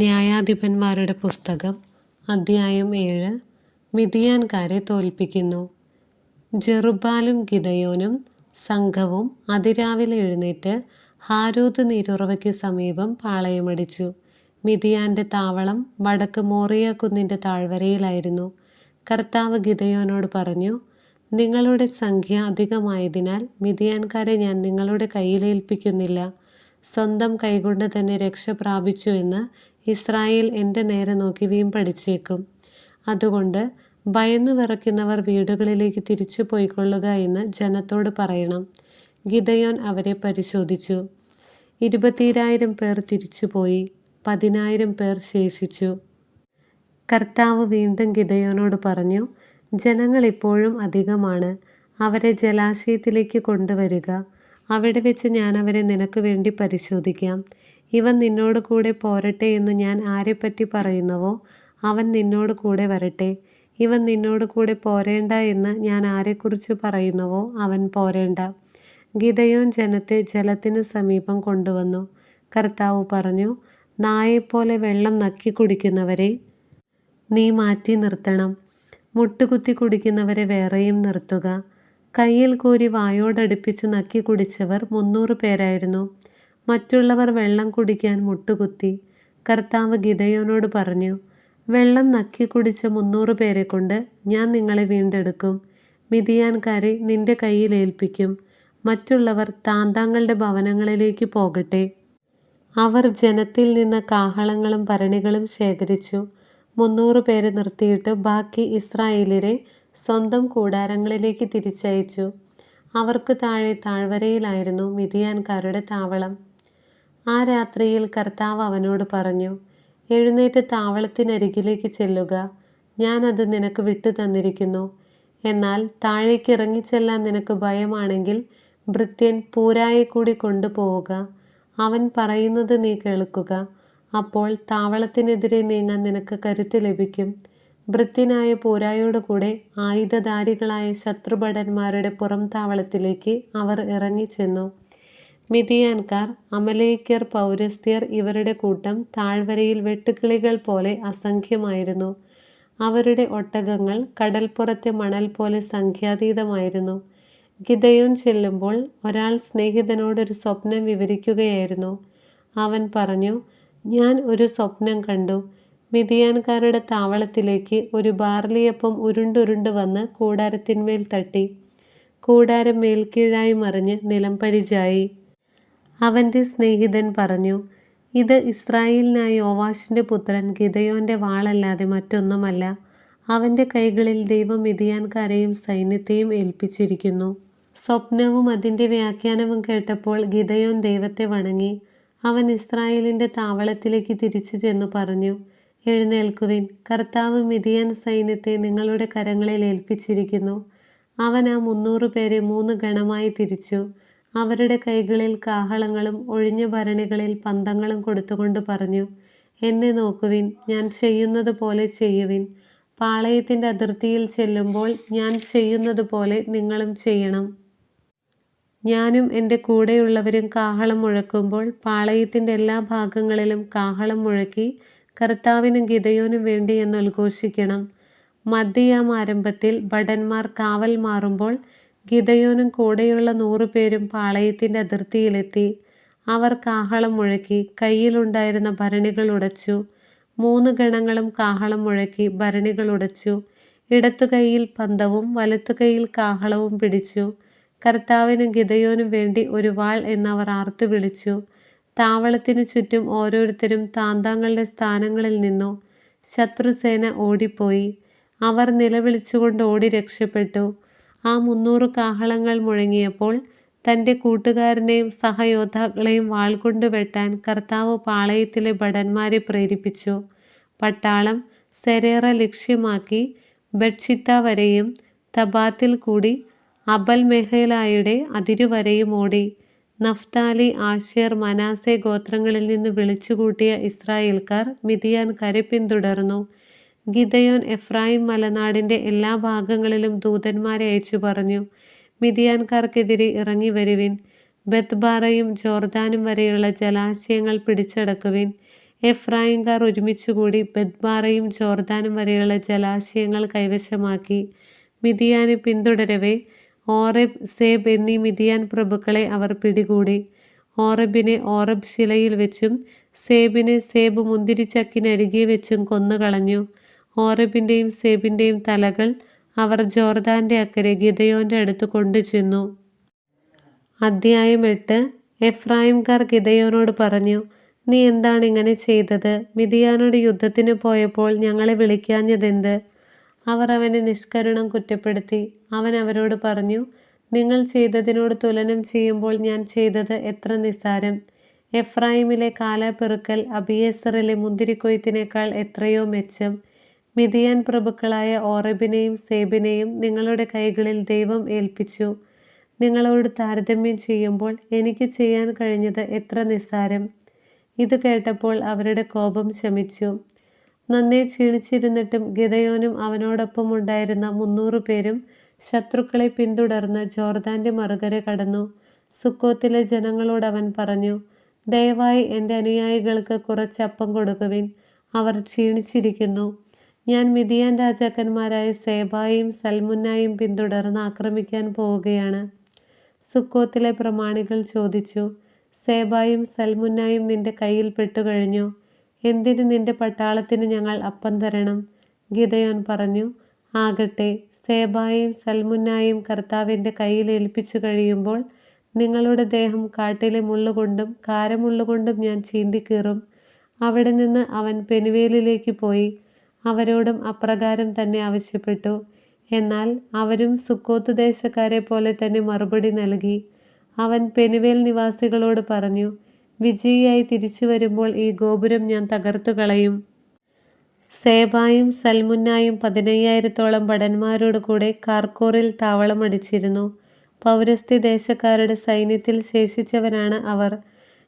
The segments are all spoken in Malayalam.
ന്യായാധിപന്മാരുടെ പുസ്തകം അദ്ധ്യായം 7. മിദ്യാൻകാരെ തോൽപ്പിക്കുന്നു. ജെറുബ്ബാലും ഗിദെയോനും സംഘവും അതിരാവിലെ എഴുന്നേറ്റ് ഹാരോത്ത് നീരുറവയ്ക്ക് സമീപം പാളയമടിച്ചു. മിദ്യാന്റെ താവളം വടക്ക് മോറിയ കുന്നിന്റെ താഴ്വരയിലായിരുന്നു. കർത്താവ് ഗിദെയോനോട് പറഞ്ഞു, നിങ്ങളുടെ സംഖ്യ അധികമായതിനാൽ മിദ്യാൻകാരെ ഞാൻ നിങ്ങളുടെ കയ്യിലേൽപ്പിക്കുന്നില്ല. സ്വന്തം കൈകൊണ്ട് തന്നെ രക്ഷ പ്രാപിച്ചു എന്ന് ഇസ്രായേൽ എൻ്റെ നേരെ നോക്കി വീമ്പടിച്ചേക്കും. അതുകൊണ്ട് ഭയന്നു വിറയ്ക്കുന്നവർ വീടുകളിലേക്ക് തിരിച്ചു പോയിക്കൊള്ളുക എന്ന് ജനത്തോട് പറയണം. ഗിദെയോൻ അവരെ പരിശോധിച്ചു. 20,000 പേർ തിരിച്ചുപോയി, 10,000 പേർ ശേഷിച്ചു. കർത്താവ് വീണ്ടും ഗിദെയോനോട് പറഞ്ഞു, ജനങ്ങൾ ഇപ്പോഴും അധികമാണ്. അവരെ ജലാശയത്തിലേക്ക് കൊണ്ടുവരിക. അവിടെ വെച്ച് ഞാൻ അവരെ നിനക്ക് വേണ്ടി പരിശോധിക്കാം. ഇവൻ നിന്നോട് കൂടെ പോരട്ടെ എന്ന് ഞാൻ ആരെപ്പറ്റി പറയുന്നുവോ അവൻ നിന്നോട് കൂടെ വരട്ടെ. ഇവൻ നിന്നോട് കൂടെ പോരേണ്ട എന്ന് ഞാൻ ആരെക്കുറിച്ച് പറയുന്നുവോ അവൻ പോരേണ്ട. ഗിദെയോൻ ജനത്തെ ജലത്തിന് സമീപം കൊണ്ടുവന്നു. കർത്താവ് പറഞ്ഞു, നായെപ്പോലെ വെള്ളം നക്കി കുടിക്കുന്നവരെ നീ മാറ്റി നിർത്തണം. മുട്ടുകുത്തി കുടിക്കുന്നവരെ വേറെയും നിർത്തുക. കയ്യിൽ കോരി വായോടടുപ്പിച്ച് നക്കി കുടിച്ചവർ 300 പേരായിരുന്നു. മറ്റുള്ളവർ വെള്ളം കുടിക്കാൻ മുട്ടുകുത്തി. കർത്താവ് ഗിദെയോനോട് പറഞ്ഞു, വെള്ളം നക്കി കുടിച്ച 300 പേരെ കൊണ്ട് ഞാൻ നിങ്ങളെ വീണ്ടെടുക്കും. മിദ്യാൻകാരെ നിന്റെ കയ്യിൽ ഏൽപ്പിക്കും. മറ്റുള്ളവർ താന്താങ്ങളുടെ ഭവനങ്ങളിലേക്ക് പോകട്ടെ. അവർ ജനത്തിൽ നിന്ന് കാഹളങ്ങളും ഭരണികളും ശേഖരിച്ചു. 300 പേരെ നിർത്തിയിട്ട് ബാക്കി ഇസ്രായേല്യരെ സ്വന്തം കൂടാരങ്ങളിലേക്ക് തിരിച്ചയച്ചു. അവർക്ക് താഴെ താഴ്വരയിലായിരുന്നു മിദ്യാൻകാരുടെ താവളം. ആ രാത്രിയിൽ കർത്താവ് അവനോട് പറഞ്ഞു, എഴുന്നേറ്റ് താവളത്തിനരികിലേക്ക് ചെല്ലുക. ഞാൻ അത് നിനക്ക് വിട്ടു തന്നിരിക്കുന്നു. എന്നാൽ താഴേക്ക് ഇറങ്ങിച്ചെല്ലാൻ നിനക്ക് ഭയമാണെങ്കിൽ ഭൃത്യൻ പൂരായെ കൂടി കൊണ്ടുപോവുക. അവൻ പറയുന്നത് നീ കേൾക്കുക. അപ്പോൾ താവളത്തിനെതിരെ നീങ്ങാൻ നിനക്ക് കരുത്ത് ലഭിക്കും. ഭൃത്യനായ പൂരായോട് കൂടെ ആയുധധാരികളായ ശത്രുഭടന്മാരുടെ പുറം താവളത്തിലേക്ക് അവർ ഇറങ്ങിച്ചെന്നു. മിദ്യാൻകാർ, അമലേക്യർ, പൗരസ്ത്യർ ഇവരുടെ കൂട്ടം താഴ്വരയിൽ വെട്ടുക്കിളികൾ പോലെ അസംഖ്യമായിരുന്നു. അവരുടെ ഒട്ടകങ്ങൾ കടൽപ്പുറത്തെ മണൽ പോലെ സംഖ്യാതീതമായിരുന്നു. ഗിദെയോൻ ചെല്ലുമ്പോൾ ഒരാൾ സ്നേഹിതനോടൊരു സ്വപ്നം വിവരിക്കുകയായിരുന്നു. അവൻ പറഞ്ഞു, ഞാൻ ഒരു സ്വപ്നം കണ്ടു. മിദ്യാൻകാരുടെ താവളത്തിലേക്ക് ഒരു ബാർലിയപ്പം ഉരുണ്ടുരുണ്ട് വന്ന് കൂടാരത്തിന്മേൽ തട്ടി. കൂടാരം മേൽക്കീഴായി മറിഞ്ഞ് നിലംപരിചായി. അവൻ്റെ സ്നേഹിതൻ പറഞ്ഞു, ഇത് ഇസ്രായേലിനായ യോവാശിൻ്റെ പുത്രൻ ഗിദെയോൻ്റെ വാളല്ലാതെ മറ്റൊന്നുമല്ല. അവൻ്റെ കൈകളിൽ ദൈവം മിദ്യാൻകാരെയും സൈന്യത്തെയും ഏൽപ്പിച്ചിരിക്കുന്നു. സ്വപ്നവും അതിൻ്റെ വ്യാഖ്യാനവും കേട്ടപ്പോൾ ഗിദെയോൻ ദൈവത്തെ വണങ്ങി. അവൻ ഇസ്രായേലിൻ്റെ താവളത്തിലേക്ക് തിരിച്ചു ചെന്നു പറഞ്ഞു, എഴുന്നേൽക്കുവിൻ, കർത്താവ് മിദ്യാൻ സൈന്യത്തെ നിങ്ങളുടെ കരങ്ങളിൽ ഏൽപ്പിച്ചിരിക്കുന്നു. അവൻ ആ 300 പേരെ 3 ഗണമായി തിരിച്ചു. അവരുടെ കൈകളിൽ കാഹളങ്ങളും ഒഴിഞ്ഞ ഭരണികളിൽ പന്തങ്ങളും കൊടുത്തുകൊണ്ട് പറഞ്ഞു, എന്നെ നോക്കുവിൻ, ഞാൻ ചെയ്യുന്നത് പോലെ ചെയ്യുവിൻ. പാളയത്തിൻ്റെ അതിർത്തിയിൽ ചെല്ലുമ്പോൾ ഞാൻ ചെയ്യുന്നത് പോലെ നിങ്ങളും ചെയ്യണം. ഞാനും എൻ്റെ കൂടെയുള്ളവരും കാഹളം മുഴക്കുമ്പോൾ പാളയത്തിൻ്റെ എല്ലാ ഭാഗങ്ങളിലും കാഹളം മുഴക്കി കർത്താവിനും ഗിദെയോനും വേണ്ടി എന്ന് ഉദ്ഘോഷിക്കണം. മദ്ധ്യയാം ആരംഭത്തിൽ ഭടന്മാർ കാവൽ മാറുമ്പോൾ ഗിദെയോനും കൂടെയുള്ള 100 പേരും പാളയത്തിൻ്റെ അതിർത്തിയിലെത്തി. അവർ കാഹളം മുഴക്കി കയ്യിലുണ്ടായിരുന്ന ഭരണികൾ ഉടച്ചു. 3 ഗണങ്ങളും കാഹളം മുഴക്കി ഭരണികൾ ഉടച്ചു. ഇടത്തുകൈയിൽ പന്തവും വലത്തുകൈയിൽ കാഹളവും പിടിച്ചു. കർത്താവിനും ഗിദെയോനും വേണ്ടി ഒരു വാൾ എന്നവർ ആർത്തു വിളിച്ചു. താവളത്തിനു ചുറ്റും ഓരോരുത്തരും താന്താങ്ങളുടെ സ്ഥാനങ്ങളിൽ നിന്നു. ശത്രുസേന ഓടിപ്പോയി. അവർ നിലവിളിച്ചുകൊണ്ട് ഓടി രക്ഷപ്പെട്ടു. ആ 300 കാഹളങ്ങൾ മുഴങ്ങിയപ്പോൾ തൻ്റെ കൂട്ടുകാരനെയും സഹയോദ്ധാക്കളെയും വാൾ കൊണ്ട് വെട്ടാൻ കർത്താവ് പാളയത്തിലെ ഭടന്മാരെ പ്രേരിപ്പിച്ചു. പട്ടാളം സെരേറ ലക്ഷ്യമാക്കി ബത്ഷിത്ത വരെയും തബാത്തിൽ കൂടി അബൽ മെഹോലായുടെ അതിരുവരെയും ഓടി. നഫ്താലി, ആശേർ, മനാസെ ഗോത്രങ്ങളിൽ നിന്ന് വിളിച്ചുകൂട്ടിയ ഇസ്രായേൽക്കാർ മിദ്യാൻകാരെ പിന്തുടർന്നു. ഗിദെയോൻ എഫ്രായിം മലനാടിൻ്റെ എല്ലാ ഭാഗങ്ങളിലും ദൂതന്മാരെ അയച്ചു പറഞ്ഞു, മിദ്യാൻകാർക്കെതിരെ ഇറങ്ങി വരുവിൻ. ബത്ത്ബാറയും ജോർദാനും വരെയുള്ള ജലാശയങ്ങൾ പിടിച്ചടക്കുവിൻ. എഫ്രായിംകാർ ഒരുമിച്ചുകൂടി ബെത്ബാറയും ജോർദാനും വരെയുള്ള ജലാശയങ്ങൾ കൈവശമാക്കി. മിദിയാനെ പിന്തുടരവെ ഓറെബ്, സേബ് എന്നീ മിദിയാൻ പ്രഭുക്കളെ അവർ പിടികൂടി. ഓറെബിനെ ഓറെബ് ശിലയിൽ വെച്ചും സേബിനെ സേബ് മുന്തിരിച്ചക്കിനരികെ വെച്ചും കൊന്നുകളഞ്ഞു. ഓറെബിൻ്റെയും സേബിൻ്റെയും തലകൾ അവർ ജോർദാന്റെ അക്കരെ ഗിദെയോന്റെ അടുത്ത് കൊണ്ടുചെന്നു. അധ്യായം 8. എഫ്രായിംകാർ ഗിദെയോനോട് പറഞ്ഞു, നീ എന്താണ് ഇങ്ങനെ ചെയ്തത്? മിദിയാനോട് യുദ്ധത്തിന് പോയപ്പോൾ ഞങ്ങളെ വിളിക്കാഞ്ഞതെന്ത്? അവർ അവനെ നിഷ്കരുണം കുറ്റപ്പെടുത്തി. അവൻ അവരോട് പറഞ്ഞു, നിങ്ങൾ ചെയ്തതിനോട് തുലനം ചെയ്യുമ്പോൾ ഞാൻ ചെയ്തത് എത്ര നിസ്സാരം! എഫ്രായിമിലെ കാലാപെറുക്കൽ അബിയേസറിലെ മുന്തിരിക്കൊയ്ത്തിനേക്കാൾ എത്രയോ മെച്ചം. മിദിയാൻ പ്രഭുക്കളായ ഓറെബിനെയും സേബിനെയും നിങ്ങളുടെ കൈകളിൽ ദൈവം ഏൽപ്പിച്ചു. നിങ്ങളോട് താരതമ്യം ചെയ്യുമ്പോൾ എനിക്ക് ചെയ്യാൻ കഴിഞ്ഞത് എത്ര നിസ്സാരം! ഇത് കേട്ടപ്പോൾ അവരുടെ കോപം ശമിച്ചു. നന്നേ ക്ഷീണിച്ചിരുന്നിട്ടും ഗിദെയോനും അവനോടൊപ്പം ഉണ്ടായിരുന്ന 300 പേരും ശത്രുക്കളെ പിന്തുടർന്ന് ജോർദാന്റെ മറുകര കടന്നു. സുക്കോത്തിലെ ജനങ്ങളോട് അവൻ പറഞ്ഞു, ദയവായി എൻ്റെ അനുയായികൾക്ക് കുറച്ച് അപ്പം കൊടുക്കുവിൻ, അവർ ക്ഷീണിച്ചിരിക്കുന്നു. ഞാൻ മിദിയാൻ രാജാക്കന്മാരായ സേബായും സൽമുന്നായും പിന്തുടർന്ന് ആക്രമിക്കാൻ പോവുകയാണ്. സുക്കോത്തിലെ പ്രമാണികൾ ചോദിച്ചു, സേബായും സൽമുന്നായും നിന്റെ കയ്യിൽ പെട്ടുകഴിഞ്ഞു. എന്തിന് നിന്റെ പട്ടാളത്തിന് ഞങ്ങൾ അപ്പം തരണം? ഗിദെയോൻ പറഞ്ഞു, ആകട്ടെ, സേബായും സൽമുന്നായും കർത്താവിൻ്റെ കയ്യിൽ ഏൽപ്പിച്ചു കഴിയുമ്പോൾ നിങ്ങളുടെ ദേഹം കാട്ടിലെ മുള്ളുകൊണ്ടും കാരമുള്ളുകൊണ്ടും ഞാൻ ചീന്തിക്കീറും. അവിടെ നിന്ന് അവൻ പെനുവേലിലേക്ക് പോയി അവരോടും അപ്രകാരം തന്നെ ആവശ്യപ്പെട്ടു. എന്നാൽ അവരും സുക്കോത്ത് ദേശക്കാരെ പോലെ തന്നെ മറുപടി നൽകി. അവൻ പെനുവേൽ നിവാസികളോട് പറഞ്ഞു, വിജയിയായി തിരിച്ചു വരുമ്പോൾ ഈ ഗോപുരം ഞാൻ തകർത്തു കളയും. സേബായും സൽമുന്നായും 15,000-ഓളം ഭടന്മാരോട് കൂടെ കാർക്കോറിൽ താവളമടിച്ചിരുന്നു. പൗരസ്ത്യ ദേശക്കാരുടെ സൈന്യത്തിൽ ശേഷിച്ചവരാണ് അവർ.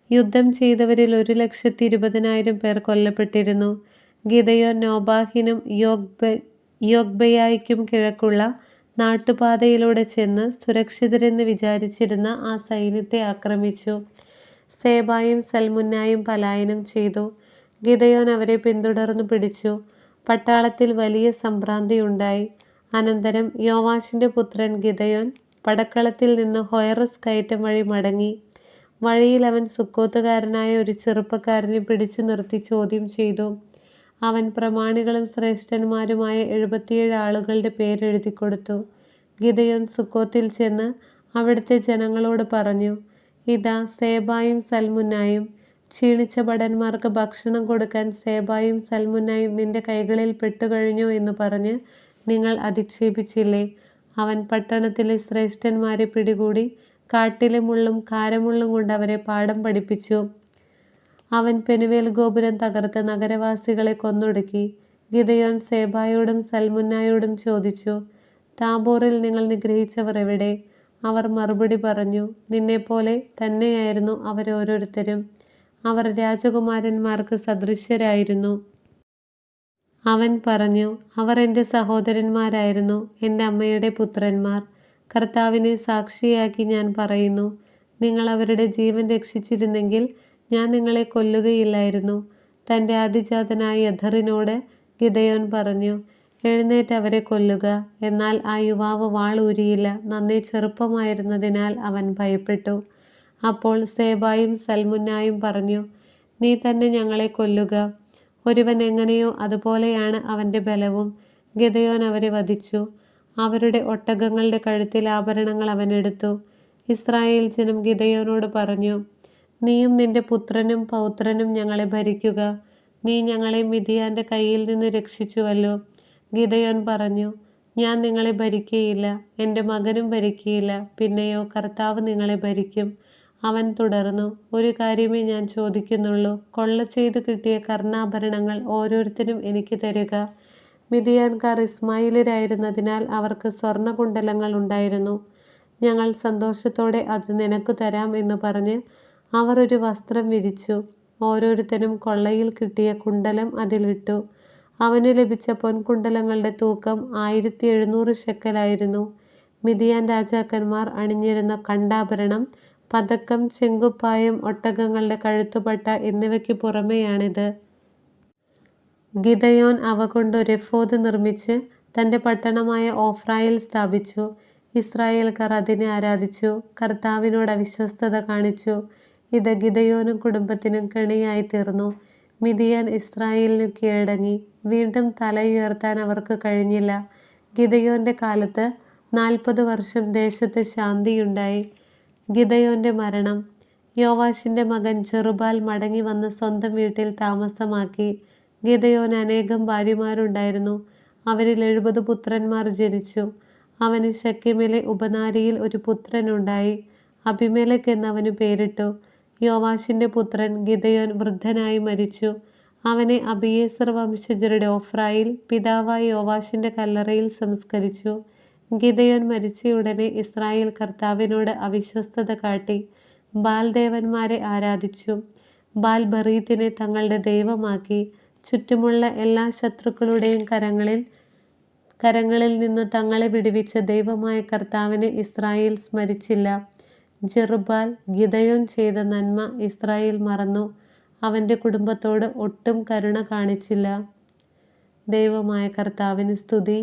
യുദ്ധം ചെയ്തവരിൽ 1,20,000 പേർ കൊല്ലപ്പെട്ടിരുന്നു. ഗിദെയോൻ നോബാഹിനും യോഗ്ബെയായ്ക്കും കിഴക്കുള്ള നാട്ടുപാതയിലൂടെ ചെന്ന് സുരക്ഷിതരെന്ന് വിചാരിച്ചിരുന്ന ആ സൈന്യത്തെ ആക്രമിച്ചു. സേബായും സൽമുന്നായും പലായനം ചെയ്തു. ഗിദെയോൻ അവരെ പിന്തുടർന്നു പിടിച്ചു. പട്ടാളത്തിൽ വലിയ സംഭ്രാന്തിയുണ്ടായി. അനന്തരം യോവാശിന്റെ പുത്രൻ ഗിദെയോൻ പടക്കളത്തിൽ നിന്ന് ഹൊയറസ് കയറ്റം വഴി മടങ്ങി. വഴിയിൽ അവൻ സുക്കോത്തുകാരനായ ഒരു ചെറുപ്പക്കാരനെ പിടിച്ചു നിർത്തി ചോദ്യം ചെയ്തു. അവൻ പ്രമാണികളും ശ്രേഷ്ഠന്മാരുമായ 77 ആളുകളുടെ പേരെഴുതിക്കൊടുത്തു. ഗിദെയോൻ സുക്കോത്തിൽ ചെന്ന് അവിടുത്തെ ജനങ്ങളോട് പറഞ്ഞു, ഇതാ സേബായും സൽമുന്നായും. ക്ഷീണിച്ച ഭടന്മാർക്ക് ഭക്ഷണം കൊടുക്കാൻ സേബായും സൽമുന്നായും നിന്റെ കൈകളിൽ പെട്ടുകഴിഞ്ഞു എന്ന് പറഞ്ഞ് നിങ്ങൾ അധിക്ഷേപിച്ചില്ലേ? അവൻ പട്ടണത്തിലെ ശ്രേഷ്ഠന്മാരെ പിടികൂടി കാട്ടിലെ മുള്ളും കാരമുള്ളും കൊണ്ട് അവരെ പാഠം പഠിപ്പിച്ചു. അവൻ പെനുവേൽ ഗോപുരം തകർത്ത് നഗരവാസികളെ കൊന്നൊടുക്കി. ഗിദെയോൻ സേബായോടും സൽമുന്നായോടും ചോദിച്ചു, താബോറിൽ നിങ്ങൾ നിഗ്രഹിച്ചവർ എവിടെ? അവർ മറുപടി പറഞ്ഞു, നിന്നെപ്പോലെ തന്നെയായിരുന്നു അവരോരോരുത്തരും. അവർ രാജകുമാരന്മാർക്ക് സദൃശ്യരായിരുന്നു. അവൻ പറഞ്ഞു, അവർ എൻ്റെ സഹോദരന്മാരായിരുന്നു, എൻ്റെ അമ്മയുടെ പുത്രന്മാർ. കർത്താവിനെ സാക്ഷിയാക്കി ഞാൻ പറയുന്നു, നിങ്ങൾ അവരുടെ ജീവൻ രക്ഷിച്ചിരുന്നെങ്കിൽ ഞാൻ നിങ്ങളെ കൊല്ലുകയില്ലായിരുന്നു. തൻ്റെ ആദിജാതനായ യഥറിനോട് ഗിദെയോൻ പറഞ്ഞു, എഴുന്നേറ്റ് അവരെ കൊല്ലുക. എന്നാൽ ആ യുവാവ് വാൾ ഊരിയില്ല, നന്നേ ചെറുപ്പമായിരുന്നതിനാൽ അവൻ ഭയപ്പെട്ടു. അപ്പോൾ സേബായും സൽമുന്നായും പറഞ്ഞു, നീ തന്നെ ഞങ്ങളെ കൊല്ലുക. ഒരുവൻ എങ്ങനെയോ അതുപോലെയാണ് അവൻ്റെ ബലവും. ഗിദെയോൻ അവരെ വധിച്ചു. അവരുടെ ഒട്ടകങ്ങളുടെ കഴുത്തിൽ ആഭരണങ്ങൾ അവൻ എടുത്തു. ഇസ്രായേൽ ജനം ഗിദെയോനോട് പറഞ്ഞു, നീയും നിന്റെ പുത്രനും പൗത്രനും ഞങ്ങളെ ഭരിക്കുക. നീ ഞങ്ങളെ മിദിയാന്റെ കയ്യിൽ നിന്ന് രക്ഷിച്ചുവല്ലോ. ഗിദെയോൻ പറഞ്ഞു, ഞാൻ നിങ്ങളെ ഭരിക്കുകയില്ല, എൻ്റെ മകനും ഭരിക്കുകയില്ല, പിന്നെയോ കർത്താവ് നിങ്ങളെ ഭരിക്കും. അവൻ തുടർന്നു, ഒരു കാര്യമേ ഞാൻ ചോദിക്കുന്നുള്ളൂ, കൊള്ള ചെയ്തു കിട്ടിയ കർണാഭരണങ്ങൾ ഓരോരുത്തരും എനിക്ക് തരിക. മിദിയാൻകാർ ഇസ്മായിലരായിരുന്നതിനാൽ അവർക്ക് സ്വർണ്ണകുണ്ടലങ്ങൾ ഉണ്ടായിരുന്നു. ഞങ്ങൾ സന്തോഷത്തോടെ അത് നിനക്ക് തരാം എന്ന് പറഞ്ഞ് അവർ ഒരു വസ്ത്രം വിരിച്ചു. ഓരോരുത്തരും കൊള്ളയിൽ കിട്ടിയ കുണ്ടലം അതിലിട്ടു. അവന് ലഭിച്ച പൊൻകുണ്ടലങ്ങളുടെ തൂക്കം 1700 ഷെക്കലായിരുന്നു. മിദിയാൻ രാജാക്കന്മാർ അണിഞ്ഞിരുന്ന കണ്ടാഭരണം പതക്കം, ചെങ്കുപ്പായം, ഒട്ടകങ്ങളുടെ കഴുത്തുപട്ട എന്നിവയ്ക്ക് പുറമെയാണിത്. ഗിദെയോൻ അവ കൊണ്ട് ഒരു എഫോദ് നിർമ്മിച്ച് തൻ്റെ പട്ടണമായ ഓഫ്രയിൽ സ്ഥാപിച്ചു. ഇസ്രായേൽക്കാർ അതിനെ ആരാധിച്ചു, കർത്താവിനോട് അവിശ്വസ്തത കാണിച്ചു. ഇത് ഗിദെയോനും കുടുംബത്തിനും കെണിയായിത്തീർന്നു. മിദിയാൻ ഇസ്രായേലിനു കീഴടങ്ങി. വീണ്ടും തലയുയർത്താൻ അവർക്ക് കഴിഞ്ഞില്ല. ഗിദെയോന്റെ കാലത്ത് 40 വർഷം ദേശത്ത് ശാന്തിയുണ്ടായി. ഗിദെയോന്റെ മരണം. യോവാശിന്റെ മകൻ ജെറുബ്ബാൽ മടങ്ങി വന്ന് സ്വന്തം വീട്ടിൽ താമസമാക്കി. ഗിദെയോന് അനേകം ഭാര്യമാരുണ്ടായിരുന്നു. അവരിൽ 70 പുത്രന്മാർ ജനിച്ചു. അവന് ശെക്കെമിലെ ഉപനാരിയിൽ ഒരു പുത്രനുണ്ടായി. അബിമേലെക്ക് എന്നവനു പേരിട്ടു. യോവാശിന്റെ പുത്രൻ ഗിദെയോൻ വൃദ്ധനായി മരിച്ചു. അവനെ അബിയേസർ വംശജരുടെ ഓഫ്രയിൽ പിതാവായ യോവാശിന്റെ കല്ലറയിൽ സംസ്കരിച്ചു. ഗിദെയോൻ മരിച്ചയുടനെ ഇസ്രായേൽ കർത്താവിനോട് അവിശ്വസ്തത കാട്ടി. ബാൽ ദേവന്മാരെ ആരാധിച്ചു. ബാൽ ബെറീത്തിനെ തങ്ങളുടെ ദൈവമാക്കി. ചുറ്റുമുള്ള എല്ലാ ശത്രുക്കളുടെയും കരങ്ങളിൽ നിന്നു തങ്ങളെ വിടുവിച്ച ദൈവമായ കർത്താവിനെ ഇസ്രായേൽ സ്മരിച്ചില്ല. ജെറുബ്ബാൽ ഗിദെയോൻ ചെയ്ത നന്മ ഇസ്രായേൽ മറന്നു. അവന്റെ കുടുംബത്തോട് ഒട്ടും കരുണ കാണിച്ചില്ല. ദൈവമായ കർത്താവിന് സ്തുതി.